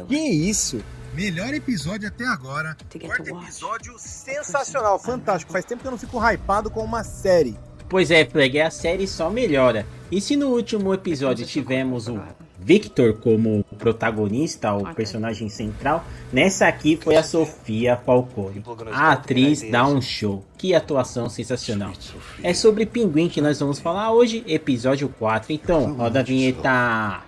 Que isso? Melhor episódio até agora. Quarto episódio sensacional, fantástico. Faz tempo que eu não fico hypado com uma série. Pois é, Flag, a série só melhora. E se no último episódio tivemos o Victor como protagonista, o personagem central, nessa aqui foi a Sofia Falcone. A atriz dá um show. Que atuação sensacional. É sobre Pinguim que nós vamos falar hoje, episódio 4. Então, roda a vinheta.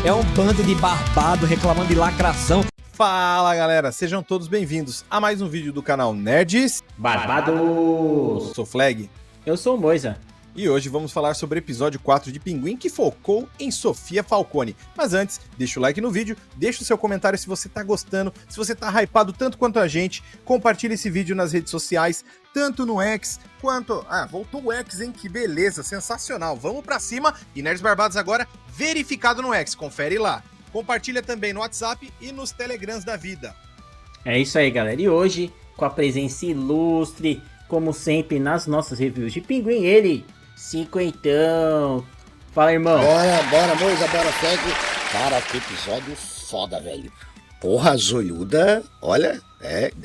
É um bando de barbado reclamando de lacração. Fala galera, sejam todos bem-vindos a mais um vídeo do canal Nerds Barbados. Eu sou Flag. Eu sou o Moisa. E hoje vamos falar sobre o episódio 4 de Pinguim, que focou em Sofia Falcone. Mas antes, deixa o like no vídeo, deixa o seu comentário se você tá gostando, se você tá hypado tanto quanto a gente, compartilha esse vídeo nas redes sociais, tanto no X quanto... voltou o X, hein? Que beleza, sensacional. Vamos pra cima e Nerds Barbados agora verificado no X, confere lá. Compartilha também no WhatsApp e nos Telegrams da vida. É isso aí, galera. E hoje, com a presença ilustre, como sempre, nas nossas reviews de Pinguim, ele, Cinquentão. Fala, irmão. Bora, Moisa, bora, Flag. Cara, que episódio foda, velho. Porra, a zoiuda, olha,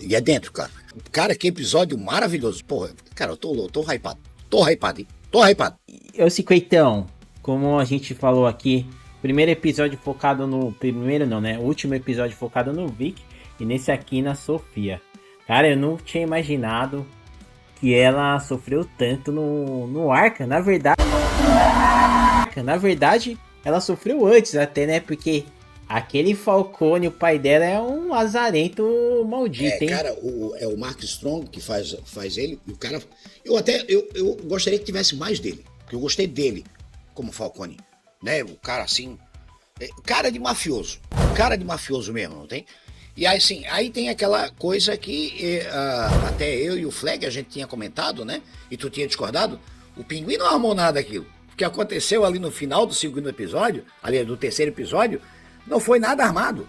e é dentro, cara. Cara, que episódio maravilhoso. Porra, cara, eu tô hypado. Tô hypado. Eu, Cinquentão, como a gente falou aqui, primeiro episódio focado no... Primeiro não, né? O último episódio focado no Vic. E nesse aqui na Sofia. Cara, eu não tinha imaginado que ela sofreu tanto no Arca. Na verdade, ela sofreu antes até, né? Porque aquele Falcone, o pai dela, é um lazarento maldito, hein? Cara, é o Mark Strong que faz ele. E o cara... Eu gostaria que tivesse mais dele. Porque eu gostei dele como Falcone. Né? O cara assim, cara de mafioso mesmo, não tem? E aí, assim, aí tem aquela coisa que até eu e o Flag a gente tinha comentado, né? E tu tinha discordado. O Pinguim não armou nada daquilo. O que aconteceu ali no final do segundo episódio, ali do terceiro episódio, não foi nada armado.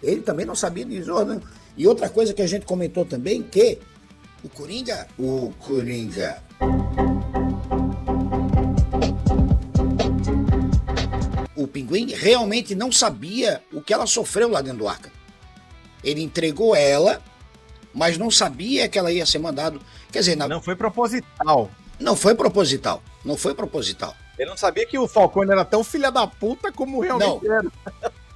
Ele também não sabia disso, né? E outra coisa que a gente comentou também, que o Coringa... O Pinguim realmente não sabia o que ela sofreu lá dentro do Arca. Ele entregou ela, mas não sabia que ela ia ser mandado. Quer dizer, Não foi proposital. Não foi proposital. Ele não sabia que o Falcone era tão filha da puta como realmente era.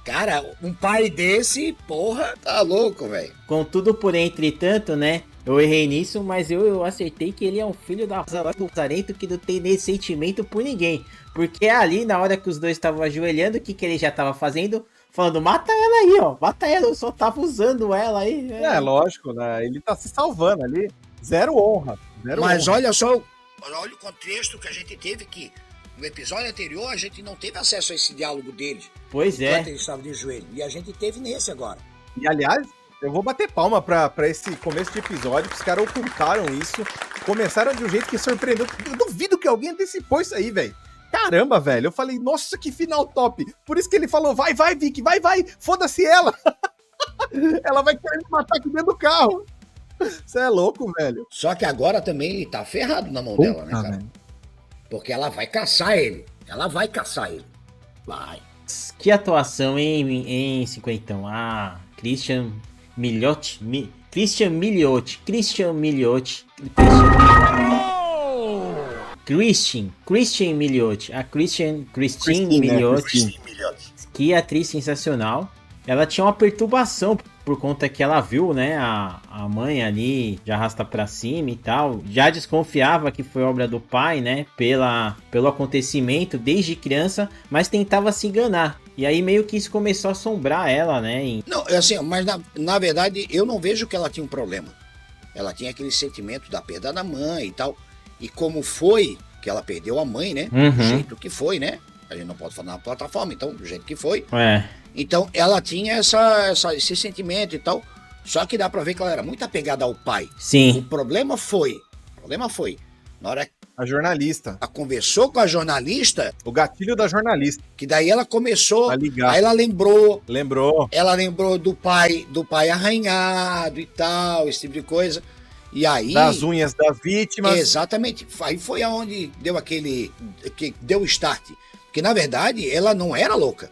Cara, um pai desse, porra, tá louco, velho. Contudo, por entretanto, né? Eu errei nisso, mas eu acertei que ele é um filho da lazarento que não tem nem sentimento por ninguém. Porque ali, na hora que os dois estavam ajoelhando, o que ele já tava fazendo? Falando, mata ela aí, ó. Mata ela, eu só tava usando ela aí. Lógico, né? Ele tá se salvando ali. Zero honra. Mas olha só, olha o contexto que a gente teve aqui. No episódio anterior, a gente não teve acesso a esse diálogo deles. Pois é. Enquanto eles estavam de joelho. E a gente teve nesse agora. E, aliás, eu vou bater palma pra esse começo de episódio, que os caras ocultaram isso. Começaram de um jeito que surpreendeu. Eu duvido que alguém antecipou isso aí, velho. Caramba, velho. Eu falei, nossa, que final top. Por isso que ele falou, vai, Vic, vai. Foda-se ela. Ela vai querer me matar aqui dentro do carro. Você é louco, velho. Só que agora também ele tá ferrado na mão dela, né, cara? Velho. Porque ela vai caçar ele. Vai. Que atuação, hein, Cinquentão? Christian Milioti. Christian Milioti. Christian Milioti. Que atriz sensacional. Ela tinha uma perturbação por conta que ela viu, né, a mãe ali de arrasta pra cima e tal. Já desconfiava que foi obra do pai, né, pelo acontecimento desde criança, mas tentava se enganar. E aí meio que isso começou a assombrar ela, né? Não, assim, mas na verdade eu não vejo que ela tinha um problema. Ela tinha aquele sentimento da perda da mãe e tal. E como foi que ela perdeu a mãe, né? Do jeito que foi, né? A gente não pode falar na plataforma, então, do jeito que foi. Então, ela tinha esse sentimento e tal. Só que dá pra ver que ela era muito apegada ao pai. Sim. O problema foi, na hora A jornalista. Ela conversou com a jornalista. O gatilho da jornalista. Que daí ela começou a ligar. Aí ela lembrou. Lembrou. Ela lembrou do pai arranhado e tal, esse tipo de coisa. E aí... Das unhas das vítimas. Exatamente. Aí foi aonde deu que deu o start. Porque, na verdade, ela não era louca.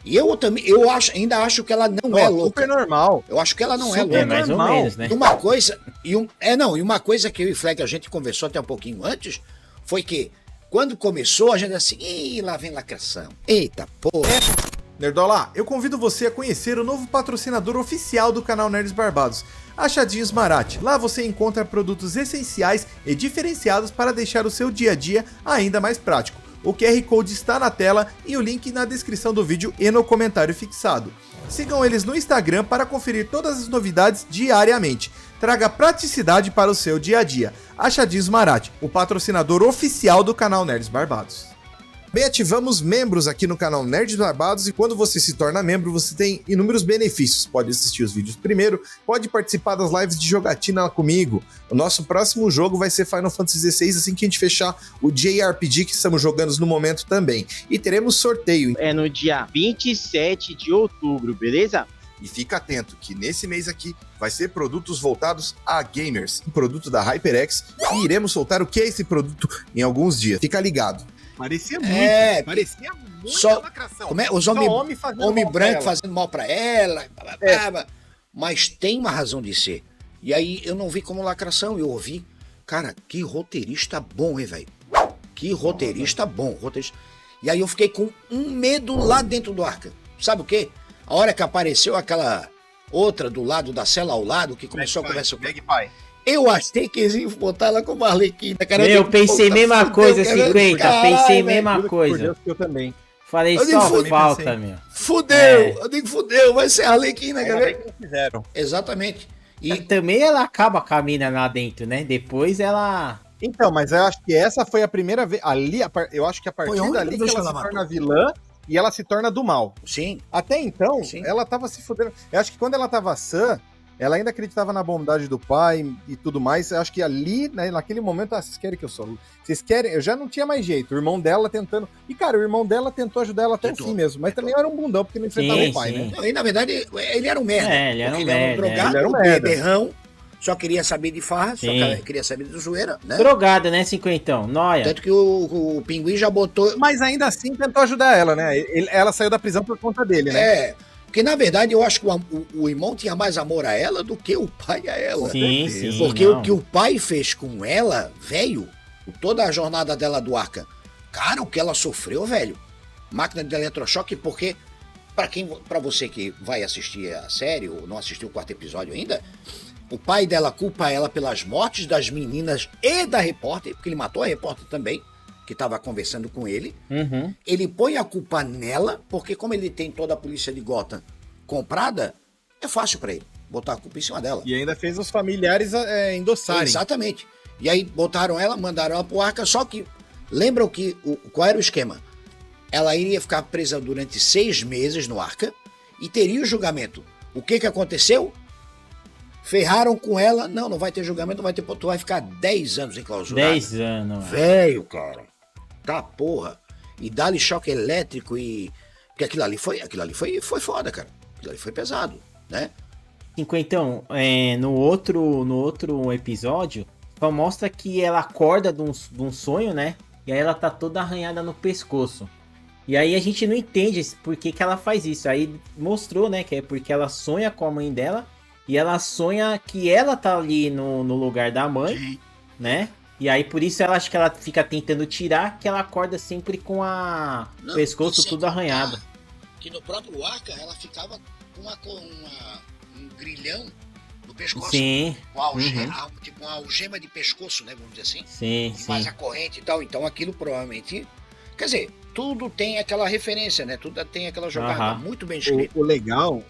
E ainda acho que ela não é louca. Super normal. Eu acho que ela não é Super louca. mais ou normal. menos, né? E uma coisa, e uma coisa que eu e Fleck a gente conversou até um pouquinho antes, foi que quando começou a gente assim, ih, lá vem lacração. Eita porra. Nerdola, eu convido você a conhecer o novo patrocinador oficial do canal Nerds Barbados, Achadinhos Marat. Lá você encontra produtos essenciais e diferenciados para deixar o seu dia a dia ainda mais prático. O QR Code está na tela e o link na descrição do vídeo e no comentário fixado. Sigam eles no Instagram para conferir todas as novidades diariamente. Traga praticidade para o seu dia a dia. Achadinhos Marat, o patrocinador oficial do canal Nerds Barbados. Bem, ativamos membros aqui no canal Nerds Barbados e quando você se torna membro, você tem inúmeros benefícios. Pode assistir os vídeos primeiro, pode participar das lives de jogatina comigo. O nosso próximo jogo vai ser Final Fantasy XVI, assim que a gente fechar o JRPG que estamos jogando no momento também. E teremos sorteio. É no dia 27 de outubro, beleza? E fica atento que nesse mês aqui vai ser produtos voltados a gamers. Um produto da HyperX e iremos soltar o que é esse produto em alguns dias. Fica ligado. Parecia muito. Parecia muito Só- lacração. Como é? Os Só homem fazendo mal pra branco ela. fazendo mal pra ela. Blá, blá, blá. Mas tem uma razão de ser. E aí eu não vi como lacração, eu ouvi. Cara, que roteirista bom, hein, velho? Que roteirista bom. E aí eu fiquei com um medo lá dentro do Arca. Sabe o quê? A hora que apareceu aquela outra do lado da cela ao lado, que começou a conversar com Magpie. eu achei que eles iam botar ela como Arlequina, cara. Eu pensei Puta, mesma fudeu, coisa, cara. 50. Caralho, Pensei velho. mesma Por coisa. Deus que eu também. Falei, Eu nem só fui, falta, pensei. meu. Fudeu, É. eu digo fudeu, vai ser Arlequina, Ainda cara. bem que não fizeram. Exatamente. E E também ela acaba com a mina lá dentro, né? Depois ela... Então, mas eu acho que essa foi a primeira vez. Ali, eu acho que a Foi a partir única dali que vez ela que se ela torna vilã e ela se torna do mal. sim, Até então, Sim. ela tava se fudendo. Eu acho que quando ela tava sã, ela ainda acreditava na bondade do pai e tudo mais. Eu acho que ali, né, naquele momento, vocês querem que eu sou? Vocês querem? Eu já não tinha mais jeito. O irmão dela tentando. E, cara, o irmão dela tentou ajudar ela até Tentou, o fim mesmo. Mas tentou. também era um bundão, porque não enfrentava Sim, o pai, sim. né? Não, e na verdade, ele era um merda. É, ele era um Porque ele merda, drogado, ele era um merda. beberrão, só queria saber de farra, só Sim. queria saber de zoeira, né? Drogada, né, cinquentão? Noia. Tanto que o Pinguim já botou... Mas ainda assim tentou ajudar ela, né? Ela saiu da prisão por conta dele, né? É, porque na verdade eu acho que o irmão tinha mais amor a ela do que o pai a ela. Sim, sim. Porque não. o que o pai fez com ela, velho, toda a jornada dela do Arca, cara, o que ela sofreu, velho. Máquina de eletrochoque, porque pra você que vai assistir a série ou não assistiu o quarto episódio ainda, o pai dela culpa ela pelas mortes das meninas e da repórter, porque ele matou a repórter também, que estava conversando com ele. Uhum. Ele põe a culpa nela, porque como ele tem toda a polícia de Gotham comprada, é fácil pra ele botar a culpa em cima dela. E ainda fez os familiares endossarem. Exatamente. E aí botaram ela, mandaram ela pro Arca, só que lembram que qual era o esquema? Ela iria ficar presa durante 6 meses no Arca e teria o julgamento. O que aconteceu? Ferraram com ela, não vai ter julgamento, não vai ter, tu vai ficar 10 anos enclausurado. 10 anos. Velho, cara. Tá porra. E dá-lhe choque elétrico e... Porque aquilo ali foi foda, cara. Aquilo ali foi pesado, né? Cinquentão, no outro episódio, só mostra que ela acorda de um sonho, né? E aí ela tá toda arranhada no pescoço. E aí a gente não entende por que ela faz isso. Aí mostrou, né, que é porque ela sonha com a mãe dela. E ela sonha que ela tá ali no lugar da mãe, Sim. né? E aí por isso ela acha que ela fica tentando tirar, que ela acorda sempre com o pescoço sem tudo contar arranhado. Que no próprio Arca ela ficava com um grilhão no pescoço. Sim, Com tipo uma algema de pescoço, né? Vamos dizer assim. sim, E mais sim. a corrente e tal. Então aquilo provavelmente... Quer dizer, tudo tem aquela referência, né? Tudo tem aquela jogada Aham. muito bem escrita. O legal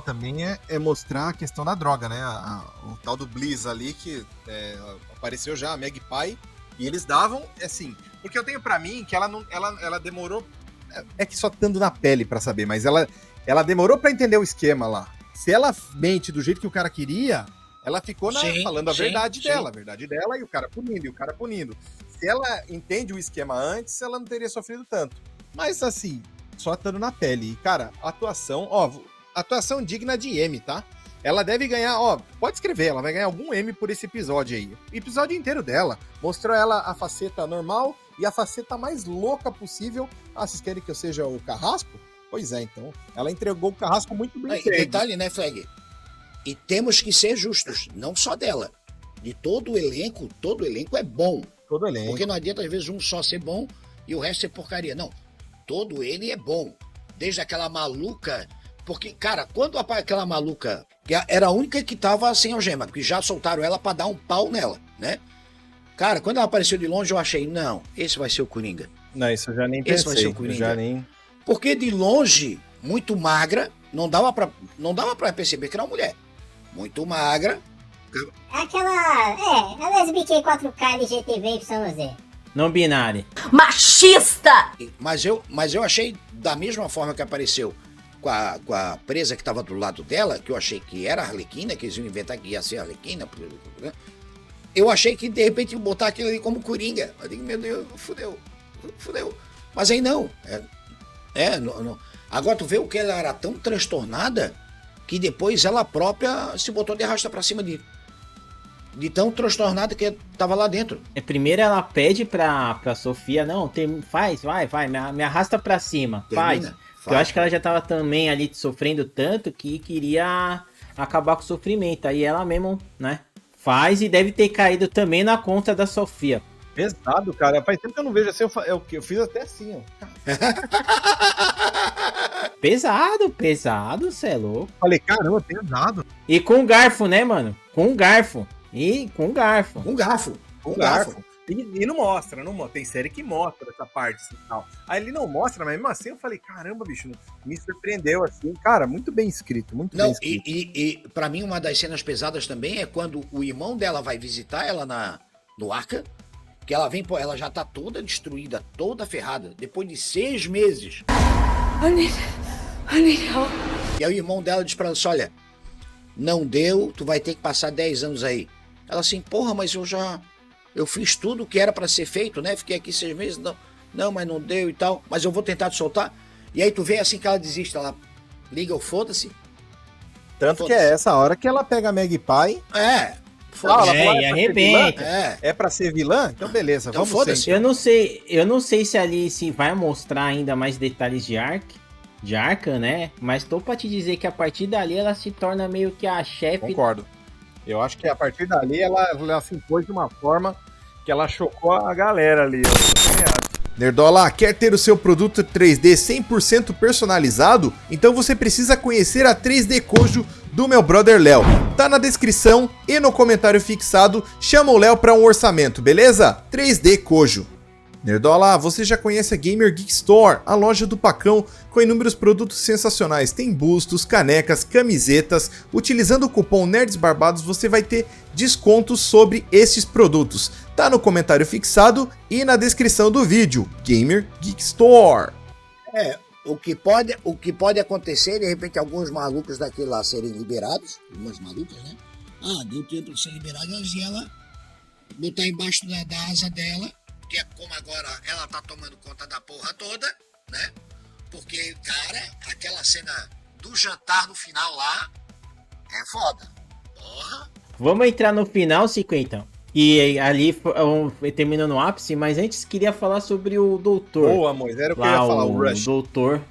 também é mostrar a questão da droga, né? O tal do Bliss ali, que apareceu já, a Magpie, e eles davam, assim, porque eu tenho pra mim que ela demorou. É que só estando na pele pra saber, mas ela demorou pra entender o esquema lá. Se ela mente do jeito que o cara queria, ela ficou falando a verdade dela, e o cara punindo. Se ela entende o esquema antes, ela não teria sofrido tanto. Mas assim, só estando na pele. E, cara, atuação digna de M, tá? ela deve ganhar, ó, pode escrever, ela vai ganhar algum M por esse episódio aí. O episódio inteiro dela mostrou ela a faceta normal e a faceta mais louca possível. Ah, vocês querem que eu seja o Carrasco? Pois é, então. Ela entregou o Carrasco muito bem. E detalhe, né, Fleg? E temos que ser justos, não só dela. De todo o elenco é bom. Todo elenco. Porque não adianta, às vezes, um só ser bom e o resto ser porcaria. Não, todo ele é bom. Desde aquela maluca... Porque, cara, quando aquela maluca... Que era a única que tava sem algema, porque já soltaram ela pra dar um pau nela, né? Cara, quando ela apareceu de longe, eu achei, não, esse vai ser o Coringa. Não, isso eu já nem Esse vai ser pensei. o Coringa. Já nem... Porque de longe, muito magra, não dava pra perceber que era uma mulher. Muito magra. A lesbique 4K LGTV YZ. Não binário. Machista! Mas eu achei, da mesma forma que apareceu com a presa que estava do lado dela, que eu achei que era a Arlequina, que eles iam inventar que ia ser a Arlequina. Eu achei que, de repente, iam botar aquilo ali como Coringa. Eu digo, meu Deus, fudeu. Mas aí não. Não. Agora tu vê o que ela era tão transtornada que depois ela própria se botou de arrasta pra cima de tão transtornada que tava lá dentro. Primeiro ela pede pra Sofia, não, vai, me arrasta pra cima, faz. Porque eu acho que ela já tava também ali sofrendo tanto que queria acabar com o sofrimento. Aí ela mesmo, né, faz e deve ter caído também na conta da Sofia. Pesado, cara. Faz tempo que eu não vejo assim. Eu fiz até assim, ó. Pesado, cê é louco. Falei, caramba, pesado. E com garfo, né, mano? Com garfo. Com garfo. E não mostra. Tem série que mostra essa parte assim, tal. Aí ele não mostra, mas mesmo assim eu falei, caramba, bicho, me surpreendeu assim. Cara, muito bem escrito, muito bem escrito. E pra mim uma das cenas pesadas também é quando o irmão dela vai visitar ela no Arca, que ela vem, ela já tá toda destruída, toda ferrada, depois de 6 meses. I need help. E aí o irmão dela diz pra ela assim, olha, não deu, tu vai ter que passar 10 anos aí. Ela assim, porra, mas eu fiz tudo o que era pra ser feito, né? Fiquei aqui 6 meses, não, mas não deu e tal, mas eu vou tentar te soltar. E aí tu vê assim que ela desiste, ela liga o foda-se. Tanto que é essa hora que ela pega a Magpie. E arrebenta. É pra ser vilã? Então beleza, então, vamos ser. Eu não sei se ali se vai mostrar ainda mais detalhes de Arca, né? Mas tô pra te dizer que a partir dali ela se torna meio que a chefe. Concordo. Eu acho que a partir dali ela se impôs de uma forma que ela chocou a galera ali. Nerdola, quer ter o seu produto 3D 100% personalizado? Então você precisa conhecer a 3D Kojo do meu brother Léo. Tá na descrição e no comentário fixado, chama o Léo para um orçamento, beleza? 3D Kojo. Nerdola, você já conhece a Gamer Geek Store, a loja do Pacão, com inúmeros produtos sensacionais. Tem bustos, canecas, camisetas. Utilizando o cupom NerdsBarbados você vai ter descontos sobre estes produtos. Tá no comentário fixado e na descrição do vídeo. Gamer Geek Store. O que pode acontecer, de repente, alguns malucos daquele lá serem liberados, umas malucas, né? Deu tempo de ser liberadas e ela botar embaixo da asa dela, que é como agora ela tá tomando conta da porra toda, né? Porque, cara, aquela cena do jantar no final lá é foda. Porra. Vamos entrar no final, Cico, então. E ali termina no ápice, mas antes queria falar sobre o doutor. Boa, Moisés, era o que eu ia falar, o Rush. Doutor,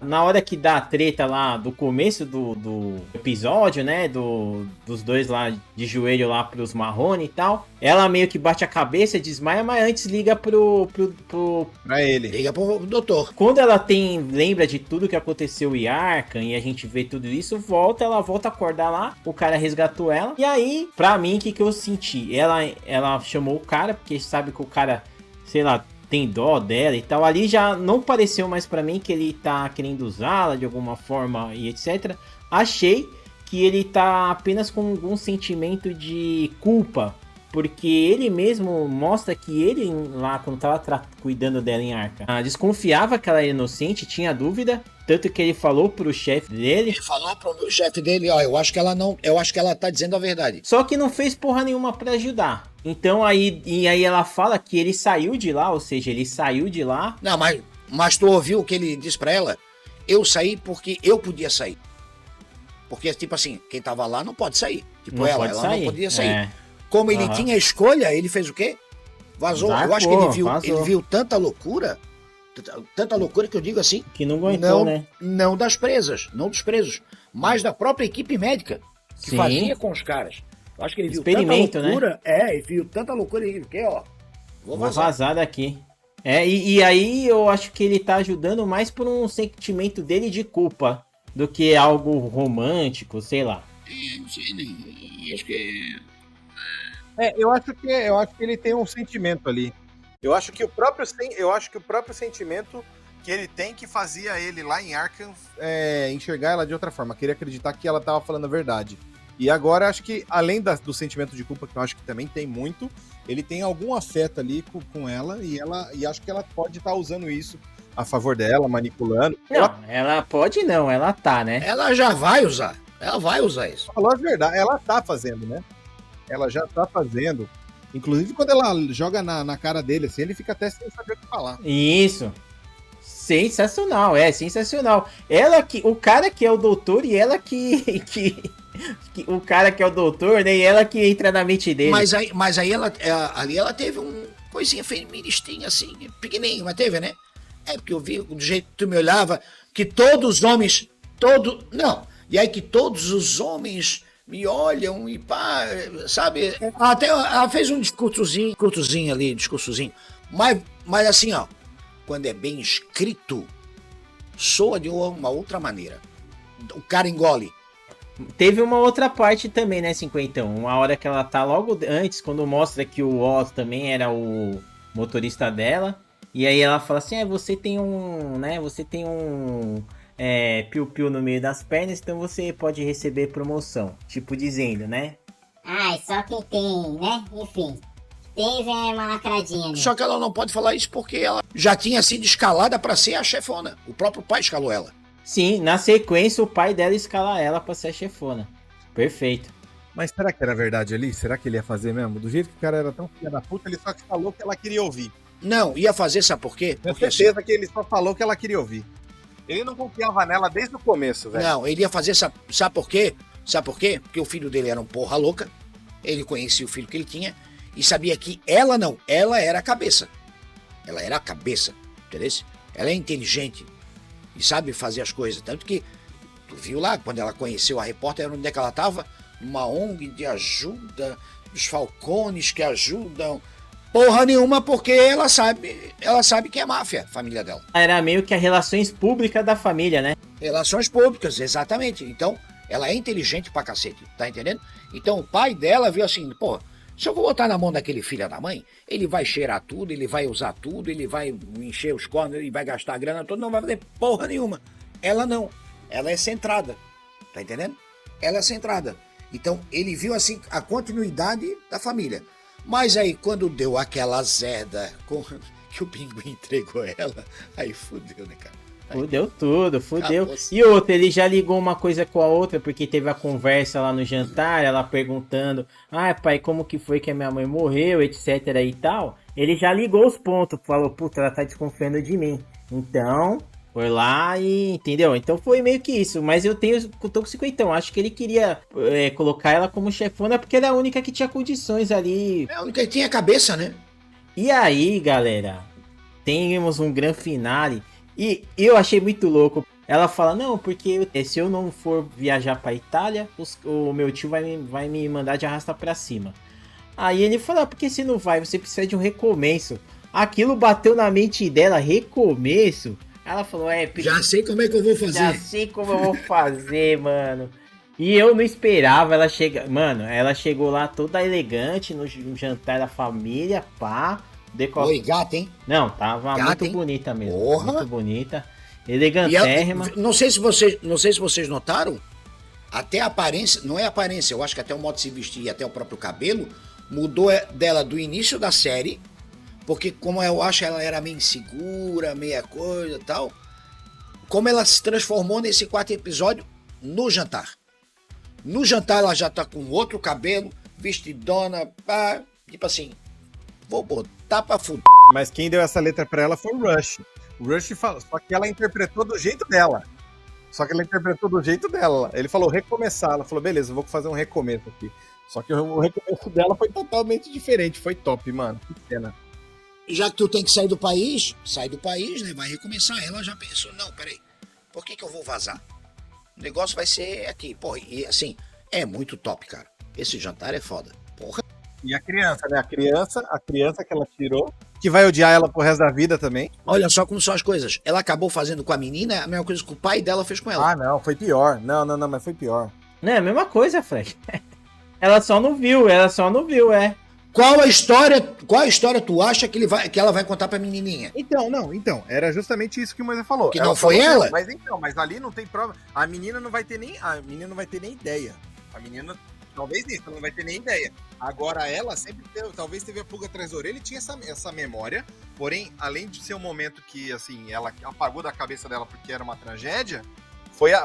na hora que dá a treta lá do começo do episódio, né, dos dois lá de joelho lá pros Marrone e tal, ela meio que bate a cabeça, desmaia, mas antes liga pra ele. Liga pro doutor. Quando ela lembra de tudo que aconteceu em Arkham e a gente vê tudo isso, ela volta a acordar lá, o cara resgatou ela, e aí, pra mim, o que eu senti? Ela chamou o cara, porque sabe que o cara, sei lá, tem dó dela e tal. Ali já não pareceu mais pra mim que ele tá querendo usá-la de alguma forma e etc. Achei que ele tá apenas com algum sentimento de culpa, porque ele mesmo mostra que ele lá, quando tava cuidando dela em Arkham, desconfiava que ela era inocente, tinha dúvida. Tanto que ele falou pro chefe dele. Ele falou pro chefe dele, eu acho que ela tá dizendo a verdade. Só que não fez porra nenhuma pra ajudar. Então aí ela fala que ele saiu de lá, ou seja, ele saiu de lá. Não, mas tu ouviu o que ele disse pra ela? Eu saí porque eu podia sair. Porque, tipo assim, quem tava lá não pode sair. Tipo, Não ela pode não sair. podia sair. É. Como ele Aham. tinha escolha, ele fez o quê? Vazou. Eu acho que Vazou. ele viu tanta loucura que eu digo assim, Que não aguentou, não, né? não das presas, não dos presos, mas da própria equipe médica que Sim. fazia com os caras. Eu acho que ele viu Experimento, tanta loucura, ele viu tanta loucura, ele viu, ó, vou Vou vazar. vazar daqui. E aí eu acho que ele tá ajudando mais por um sentimento dele de culpa do que algo romântico, sei lá. Não sei, nem, acho que Eu acho que ele tem um sentimento ali. Eu acho que o próprio sentimento que ele tem que fazia ele lá em Arkham enxergar ela de outra forma, queria acreditar que ela tava falando a verdade. E agora acho que, além do sentimento de culpa, que eu acho que também tem muito, ele tem algum afeto ali com ela, e acho que ela pode estar usando isso a favor dela, manipulando. Não, ela pode não, ela tá, né? ela já vai usar. Ela vai usar isso. Falou a verdade, ela tá fazendo, né? Ela já tá fazendo. Inclusive, quando ela joga na cara dele, assim, ele fica até sem saber o que falar. Isso. Sensacional, sensacional. O cara que é o doutor e ela o cara que é o doutor, né? E ela que entra na mente dele. Mas aí ali ela teve um coisinha feministinha assim, pequenininho, mas teve, né? É porque eu vi do jeito que tu me olhava, que todos os homens, não, e aí que todos os homens me olham e pá, sabe? Até ela fez um discursozinho ali, mas assim, ó, quando é bem escrito, soa de uma outra maneira. O cara engole. Teve uma outra parte também, né, 51? Uma hora que ela tá logo antes, quando mostra que o Oz também era o motorista dela. E aí ela fala assim, você tem um, né, piu-piu no meio das pernas, então você pode receber promoção. Tipo dizendo, né? Ai, só quem tem, né? Enfim, teve uma lacradinha ali. Só que ela não pode falar isso porque ela já tinha sido escalada pra ser a chefona. O próprio pai escalou ela. Sim, na sequência o pai dela escala ela pra ser a chefona. Perfeito. Mas será que era verdade ali? Será que ele ia fazer mesmo? Do jeito que o cara era tão filha da puta, ele só que falou que ela queria ouvir. Não, ia fazer, sabe por quê? Tenho Porque certeza que ele só falou que ela queria ouvir. Ele não confiava nela desde o começo, velho. Não, ele ia fazer, sabe por quê? Sabe por quê? Porque o filho dele era um porra louca, ele conhecia o filho que ele tinha e sabia que ela não, ela era a cabeça. Ela era a cabeça, entendeu? Ela é inteligente e sabe fazer as coisas. Tanto que, tu viu lá, quando ela conheceu a repórter, onde é que ela estava? Numa ONG de ajuda, dos Falcones que ajudam. Porra nenhuma, porque ela sabe que é máfia, a família dela. Era meio que a relações públicas da família, né? Relações públicas, exatamente. Então, ela é inteligente pra cacete, tá entendendo? Então, o pai dela viu assim, pô, se eu vou botar na mão daquele filho da mãe, ele vai cheirar tudo, ele vai usar tudo, ele vai encher os cornos, ele vai gastar a grana toda, não vai fazer porra nenhuma. Ela não, ela é centrada, tá entendendo? Ela é centrada. Então, ele viu assim a continuidade da família. Mas aí, quando deu aquela zeda que o Pinguim entregou ela, aí fudeu, né, cara? Fudeu tudo, fudeu. Acabou. E outra, ele já ligou uma coisa com a outra, porque teve a conversa lá no jantar, ela perguntando, pai, como que foi que a minha mãe morreu, etc e tal. Ele já ligou os pontos, falou, puta, ela tá desconfiando de mim. Então, foi lá e, entendeu? Então foi meio que isso, mas eu tô com 50, acho que ele queria colocar ela como chefona, porque era a única que tinha condições ali. É a única que tinha cabeça, né? E aí, galera, temos um grande finale. E eu achei muito louco. Ela fala, não, porque se eu não for viajar pra Itália, o meu tio vai me mandar de arrasta pra cima. Aí ele fala, porque se não vai, você precisa de um recomeço. Aquilo bateu na mente dela, recomeço. Ela falou, Já sei como é que eu vou fazer. já sei como eu vou fazer, mano. E eu não esperava ela chegar. Mano, ela chegou lá toda elegante no jantar da família, pá. Oi, gata, hein? Não, tava Gata, muito hein? bonita mesmo. Porra. Muito bonita. E ela, Elegantérrima. não sei se vocês notaram, até a aparência, não é a aparência, eu acho que até o modo de se vestir e até o próprio cabelo mudou dela do início da série, porque como eu acho ela era meio insegura, meia coisa e tal, como ela se transformou nesse quarto episódio no jantar. No jantar ela já tá com outro cabelo, vestidona, pá, tipo assim, vou botar pra fuder. Mas quem deu essa letra pra ela foi o Rush. O Rush falou, só que ela interpretou do jeito dela. Só que ela interpretou do jeito dela. Ele falou recomeçar. Ela falou, beleza, vou fazer um recomeço aqui. Só que o recomeço dela foi totalmente diferente. Foi top, mano. Que cena. Já que tu tem que sair do país, sai do país, né? Vai recomeçar. Ela já pensou, não, peraí, por que eu vou vazar? O negócio vai ser aqui. Porra, e assim, é muito top, cara. Esse jantar é foda. Porra. E a criança, né? A criança que ela tirou, que vai odiar ela pro resto da vida também. Olha só como são as coisas. Ela acabou fazendo com a menina a mesma coisa que o pai dela fez com ela. Ah, não, foi pior. Não, mas foi pior. Não é a mesma coisa, Fred. Ela só não viu, é. Qual a história tu acha que ela vai contar pra menininha? Então, era justamente isso que o Moisés falou. Que Ela não foi falou, ela? Mas ali não tem prova. A menina não vai ter nem ideia. A menina, talvez isso, ela não vai ter nem ideia. Agora ela sempre talvez teve a pulga atrás da orelha e tinha essa memória. Porém, além de ser um momento que, assim, ela apagou da cabeça dela porque era uma tragédia,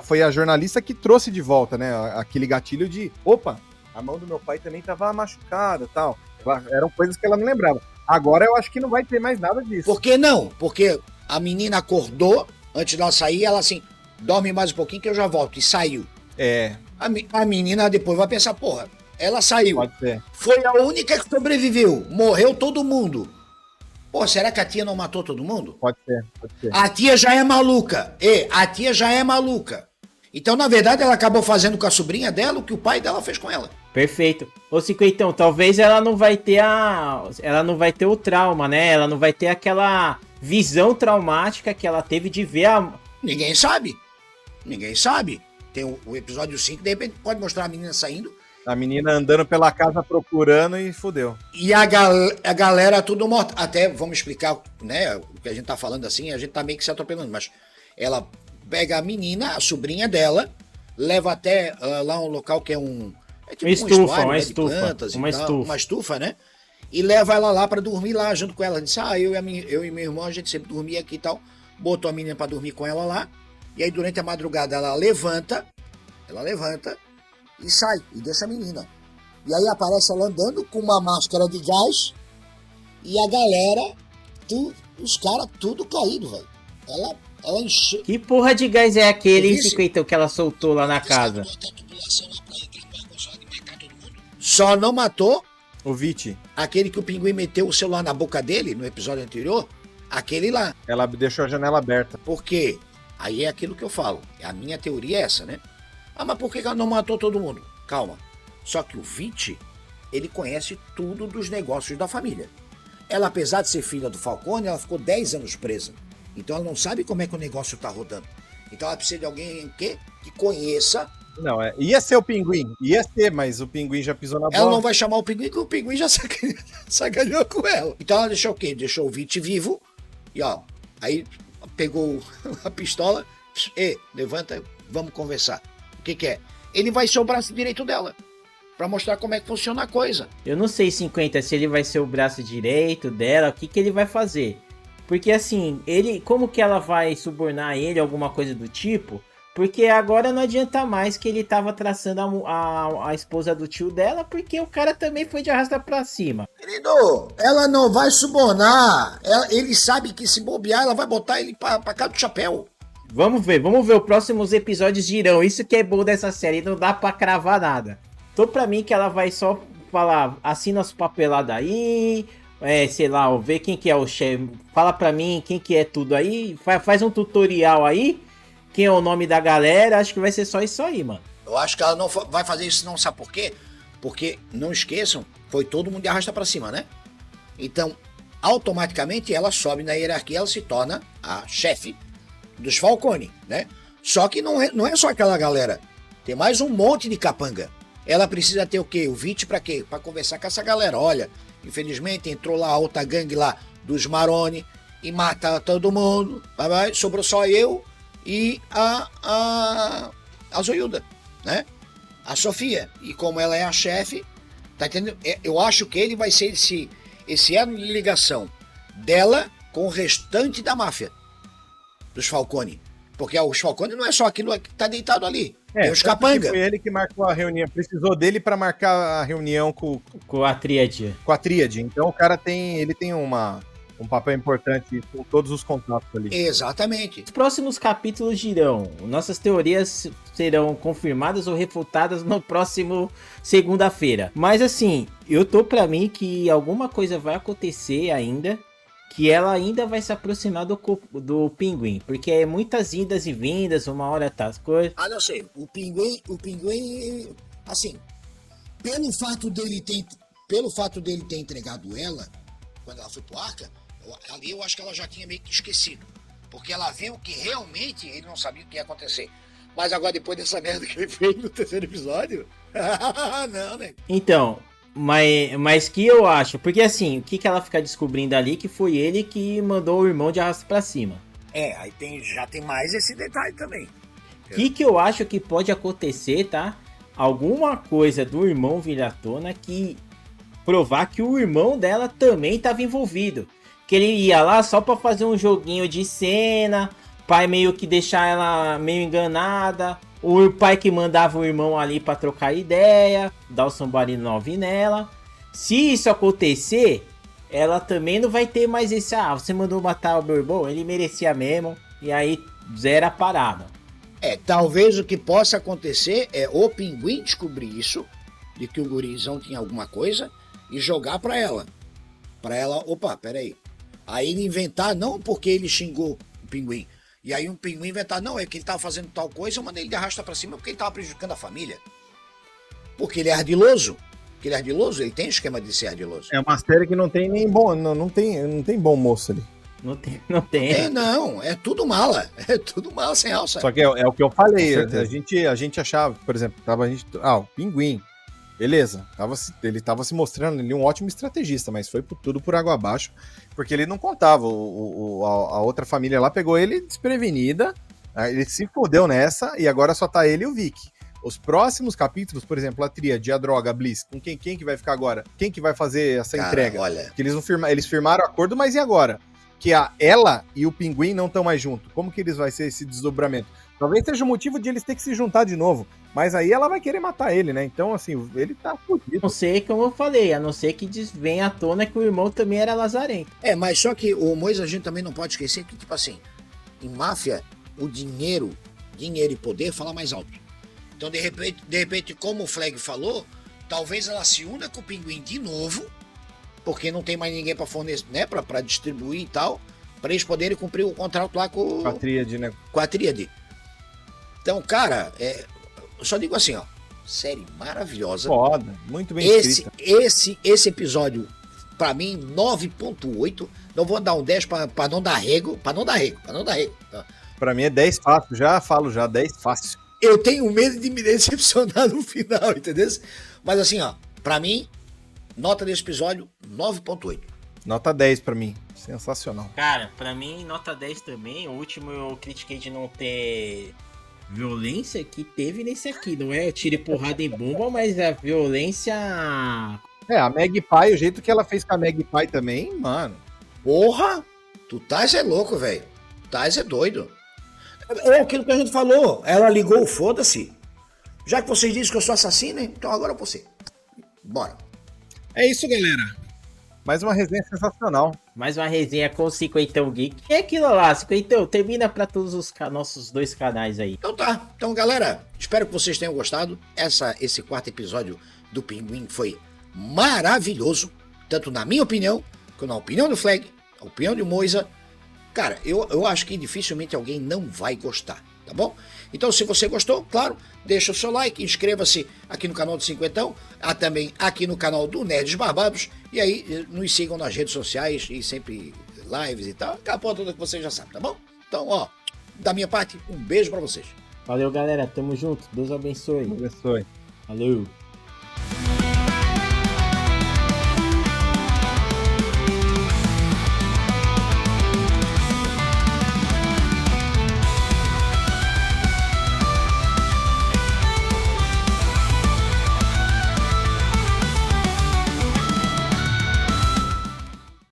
foi a jornalista que trouxe de volta, né? Aquele gatilho de, opa, a mão do meu pai também tava machucada e tal. Eram coisas que ela não lembrava. Agora eu acho que não vai ter mais nada disso. Por que não? Porque a menina acordou, antes dela sair, ela assim, dorme mais um pouquinho que eu já volto. E saiu. É. A menina depois vai pensar, porra, ela saiu. Pode ser. Foi a única que sobreviveu. Morreu todo mundo. Pô, será que a tia não matou todo mundo? Pode ser. A tia já é maluca. A tia já é maluca. Então, na verdade, ela acabou fazendo com a sobrinha dela o que o pai dela fez com ela. Perfeito. Ô, Cinquentão, talvez ela não vai ter o trauma, né? Ela não vai ter aquela visão traumática que ela teve de ver a... Ninguém sabe. Tem o episódio 5, de repente pode mostrar a menina saindo. A menina andando pela casa procurando e fudeu. E a galera tudo morta. Até, vamos explicar, né? O que a gente tá falando assim, a gente tá meio que se atropelando, mas ela pega a menina, a sobrinha dela, leva até lá um local que é um... É tipo uma estufa, né? E leva ela lá pra dormir lá junto com ela. Disse, eu e meu irmão, a gente sempre dormia aqui e tal. Botou a menina pra dormir com ela lá. E aí, durante a madrugada, ela levanta e sai, e deixa a menina. E aí aparece ela andando com uma máscara de gás e a galera, os caras tudo caído, velho. Ela encheu. Que porra de gás é aquele, Cinquentão, que ela soltou lá na casa? Só não matou o Viti. Aquele que o pinguim meteu o celular na boca dele no episódio anterior. Aquele lá. Ela deixou a janela aberta. Por quê? Aí é aquilo que eu falo. A minha teoria é essa, né? Ah, mas por que ela não matou todo mundo? Calma. Só que o Viti, ele conhece tudo dos negócios da família. Ela, apesar de ser filha do Falcone, ela ficou 10 anos presa. Então ela não sabe como é que o negócio tá rodando. Então ela precisa de alguém que conheça. Não, ia ser o Pinguim. Ia ser, mas o Pinguim já pisou na bola. Ela não vai chamar o Pinguim, porque o Pinguim já sacaneou com ela. Então ela deixou o quê? Deixou o Viti vivo. E ó, aí pegou a pistola. Levanta, vamos conversar. O que é? Ele vai ser o braço direito dela. Pra mostrar como é que funciona a coisa. Eu não sei, 50, se ele vai ser o braço direito dela, o que ele vai fazer. Porque assim, como que ela vai subornar ele, alguma coisa do tipo? Porque agora não adianta mais que ele tava traçando a esposa do tio dela, porque o cara também foi de arrasta pra cima. Querido, ela não vai subornar. Ele sabe que se bobear, ela vai botar ele pra cá do chapéu. Vamos ver, os próximos episódios dirão. Isso que é bom dessa série, não dá pra cravar nada. Então pra mim que ela vai só falar, assina as papeladas aí, sei lá, ver quem que é o chefe, fala pra mim quem que é tudo aí, faz um tutorial aí, quem é o nome da galera, acho que vai ser só isso aí, mano. Eu acho que ela não vai fazer isso não, sabe por quê? Porque, não esqueçam, foi todo mundo de arrasta pra cima, né? Então, automaticamente ela sobe na hierarquia, ela se torna a chefe dos Falcone, né? Só que não é só aquela galera, tem mais um monte de capanga. Ela precisa ter o quê? O Viti pra quê? Pra conversar com essa galera. Olha, infelizmente entrou lá a outra gangue lá dos Maroni e mata todo mundo. Sobrou só eu e a Zoiuda, né? A Sofia. E como ela é a chefe, tá entendendo? Eu acho que ele vai ser esse elo de ligação dela com o restante da máfia dos Falcone. Porque os Falcone não é só aquilo que tá deitado ali. Tem os capanga. Foi ele que marcou a reunião. Precisou dele pra marcar a reunião com a Tríade. Com a Tríade. Então o cara tem uma um papel importante com todos os contatos ali. Exatamente. Os próximos capítulos dirão. Nossas teorias serão confirmadas ou refutadas no próximo segunda-feira. Mas assim, eu tô pra mim que alguma coisa vai acontecer ainda. Que ela ainda vai se aproximar do Pinguim. Porque é muitas idas e vindas, uma hora tá as coisas. Ah, não sei. O Pinguim, assim, pelo fato dele ter entregado ela, quando ela foi pro Arca, ali eu acho que ela já tinha meio que esquecido. Porque ela viu que realmente ele não sabia o que ia acontecer. Mas agora, depois dessa merda que ele fez no terceiro episódio, não, né? Então, mas que eu acho, porque assim, o que ela fica descobrindo ali que foi ele que mandou o irmão de arrasto pra cima. Aí já tem mais esse detalhe também. O que eu acho que pode acontecer, tá? Alguma coisa do irmão vir à tona que provar que o irmão dela também estava envolvido. Que ele ia lá só pra fazer um joguinho de cena, pai meio que deixar ela meio enganada, o pai que mandava o irmão ali pra trocar ideia, dar o somebody 9 nela. Se isso acontecer, ela também não vai ter mais esse, você mandou matar o meu irmão, ele merecia mesmo, e aí zera a parada. Talvez o que possa acontecer é o Pinguim descobrir isso, de que o gurizão tinha alguma coisa, e jogar pra ela. Pra ela, opa, peraí. Aí ele inventar, não porque ele xingou o Pinguim, e aí um Pinguim inventar, não, é que ele tava fazendo tal coisa, eu mandei ele de arrasta pra cima porque ele tava prejudicando a família. Porque ele é ardiloso. Porque ele é ardiloso, ele tem esquema de ser ardiloso. É uma série que não tem nem bom, não tem bom moço ali. Não tem. Não, é tudo mala. É tudo mala sem alça. Só que é o que eu falei, a gente achava, por exemplo, o Pinguim, beleza, ele tava se mostrando ali um ótimo estrategista, mas foi tudo por água abaixo, porque ele não contava, a outra família lá pegou ele desprevenida, ele se fodeu nessa, e agora só tá ele e o Vic. Os próximos capítulos, por exemplo, a tríade, a droga, a Bliss, com quem que vai ficar agora? Quem que vai fazer essa entrega? Olha... Porque eles firmaram acordo, mas e agora? Que ela e o Pinguim não estão mais juntos. Como que eles vai ser esse desdobramento? Talvez seja o motivo de eles terem que se juntar de novo. Mas aí ela vai querer matar ele, né? Então, assim, ele tá fudido. Não sei, como eu falei, a não ser que venha à tona que o irmão também era lazarento. Mas só que o Moisés, a gente também não pode esquecer que, tipo assim, em máfia, o dinheiro e poder fala mais alto. Então, de repente, como o Flag falou, talvez ela se una com o Pinguim de novo, porque não tem mais ninguém para fornecer, né, para distribuir e tal, para eles poderem cumprir o contrato lá com a tríade, né? Com a tríade. Então, cara, eu só digo assim, ó, série maravilhosa. Foda, muito bem escrita. Esse episódio, para mim, 9.8. Não vou dar um 10 para não dar rego, para não dar rego. Para mim é 10 fácil, já falo 10 fácil. Eu tenho medo de me decepcionar no final, entendeu? Mas assim, ó, para mim, nota desse episódio, 9.8. Nota 10 pra mim. Sensacional. Cara, pra mim, nota 10 também. O último eu critiquei de não ter violência que teve nesse aqui. Não é tiro e porrada em bomba, mas a violência... A Magpie, o jeito que ela fez com a Magpie também, mano. Porra! Tu é louco, velho. É doido. É aquilo que a gente falou. Ela ligou o foda-se. Já que vocês dizem que eu sou assassino, então agora você. Bora. É isso, galera. Mais uma resenha sensacional. Mais uma resenha com o Cinquentão Geek. E aquilo lá, Cinquentão, termina pra todos os nossos dois canais aí. Então tá. Então, galera, espero que vocês tenham gostado. Esse quarto episódio do Pinguim foi maravilhoso. Tanto na minha opinião, quanto na opinião do Flag, a opinião de Moisa. Cara, eu acho que dificilmente alguém não vai gostar, tá bom? Então, se você gostou, claro, deixa o seu like, inscreva-se aqui no canal do Cinquentão, também aqui no canal do Nerds Barbados, e aí nos sigam nas redes sociais e sempre lives e tal, aquela porra toda que vocês já sabem, tá bom? Então, ó, da minha parte, um beijo pra vocês. Valeu, galera, tamo junto, Deus abençoe. Deus abençoe. Valeu.